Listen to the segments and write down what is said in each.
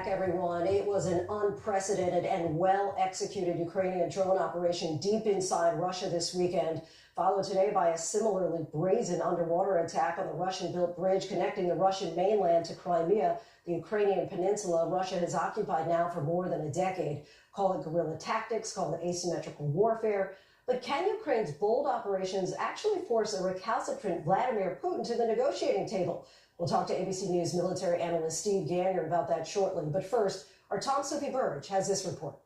Everyone, it was an unprecedented and well-executed Ukrainian drone operation deep inside Russia this weekend, followed today by a similarly brazen underwater attack on the Russian-built bridge connecting the Russian mainland to Crimea, the Ukrainian peninsula Russia has occupied now for more than a decade. Call it guerrilla tactics, call it asymmetrical warfare. But can Ukraine's bold operations actually force a recalcitrant Vladimir Putin to the negotiating table? We'll talk to ABC News military analyst Steve Gagner about that shortly. But first, our Tom Sophie Burge has this report.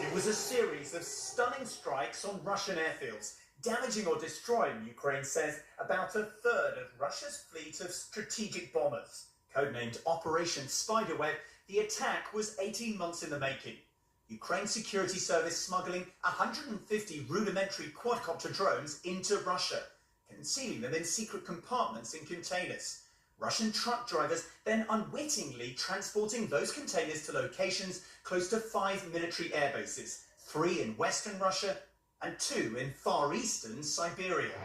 It was a series of stunning strikes on Russian airfields, damaging or destroying, Ukraine says, about a third of Russia's fleet of strategic bombers. Codenamed Operation Spiderweb, the attack was 18 months in the making. Ukraine Security Service smuggling 150 rudimentary quadcopter drones into Russia, concealing them in secret compartments in containers. Russian truck drivers then unwittingly transporting those containers to locations close to 5 military air bases, 3 in western Russia and 2 in far eastern Siberia.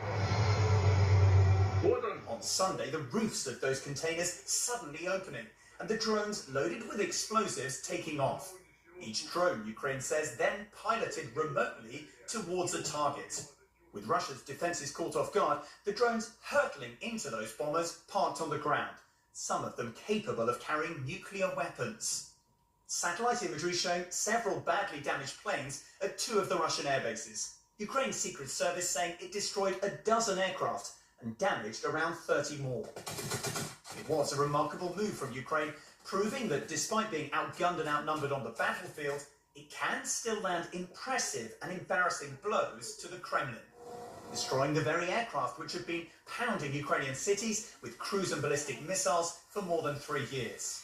On Sunday, the roofs of those containers suddenly opening and the drones loaded with explosives taking off. Each drone, Ukraine says, then piloted remotely towards a target. With Russia's defences caught off guard, the drones hurtling into those bombers parked on the ground, some of them capable of carrying nuclear weapons. Satellite imagery showing several badly damaged planes at 2 of the Russian air bases. Ukraine's Secret Service saying it destroyed a dozen aircraft and damaged around 30 more. It was a remarkable move from Ukraine, proving that despite being outgunned and outnumbered on the battlefield, it can still land impressive and embarrassing blows to the Kremlin, destroying the very aircraft which have been pounding Ukrainian cities with cruise and ballistic missiles for more than 3 years.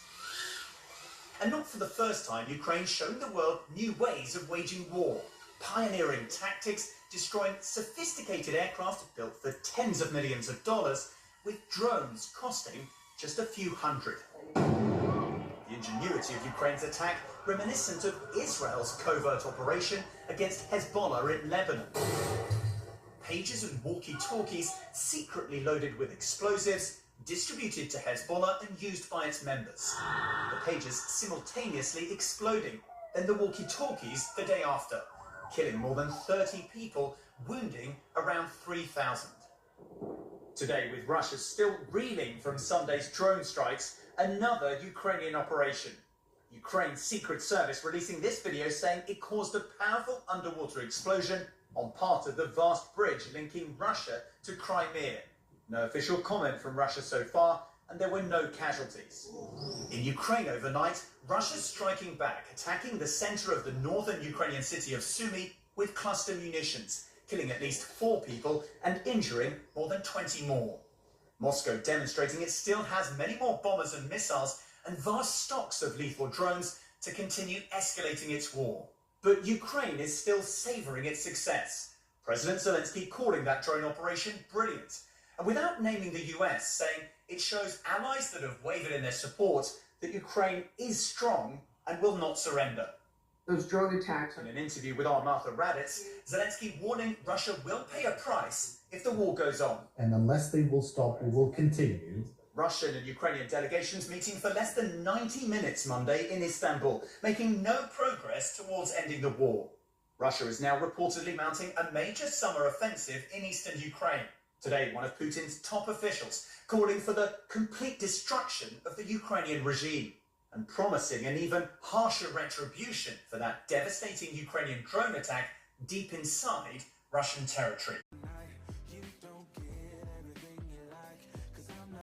And not for the first time, Ukraine's showing the world new ways of waging war, pioneering tactics, destroying sophisticated aircraft built for tens of millions of dollars, with drones costing just a few hundred. The ingenuity of Ukraine's attack reminiscent of Israel's covert operation against Hezbollah in Lebanon. Pages and walkie-talkies secretly loaded with explosives, distributed to Hezbollah and used by its members. The pages simultaneously exploding, then the walkie-talkies the day after, killing more than 30 people, wounding around 3,000. Today, with Russia still reeling from Sunday's drone strikes, another Ukrainian operation. Ukraine's Secret Service releasing this video saying it caused a powerful underwater explosion on part of the vast bridge linking Russia to Crimea. No official comment from Russia so far, and there were no casualties. In Ukraine overnight, Russia's striking back, attacking the center of the northern Ukrainian city of Sumy with cluster munitions, killing at least 4 people and injuring more than 20 more. Moscow demonstrating it still has many more bombers and missiles and vast stocks of lethal drones to continue escalating its war. But Ukraine is still savouring its success. President Zelensky calling that drone operation brilliant, and without naming the US, saying it shows allies that have wavered in their support that Ukraine is strong and will not surrender. Those drone attacks. In an interview with our Martha Raddatz, Zelensky warning Russia will pay a price if the war goes on. And unless they will stop, we will continue. Russian and Ukrainian delegations meeting for less than 90 minutes Monday in Istanbul, making no progress towards ending the war. Russia is now reportedly mounting a major summer offensive in eastern Ukraine. Today, one of Putin's top officials calling for the complete destruction of the Ukrainian regime and promising an even harsher retribution for that devastating Ukrainian drone attack deep inside Russian territory.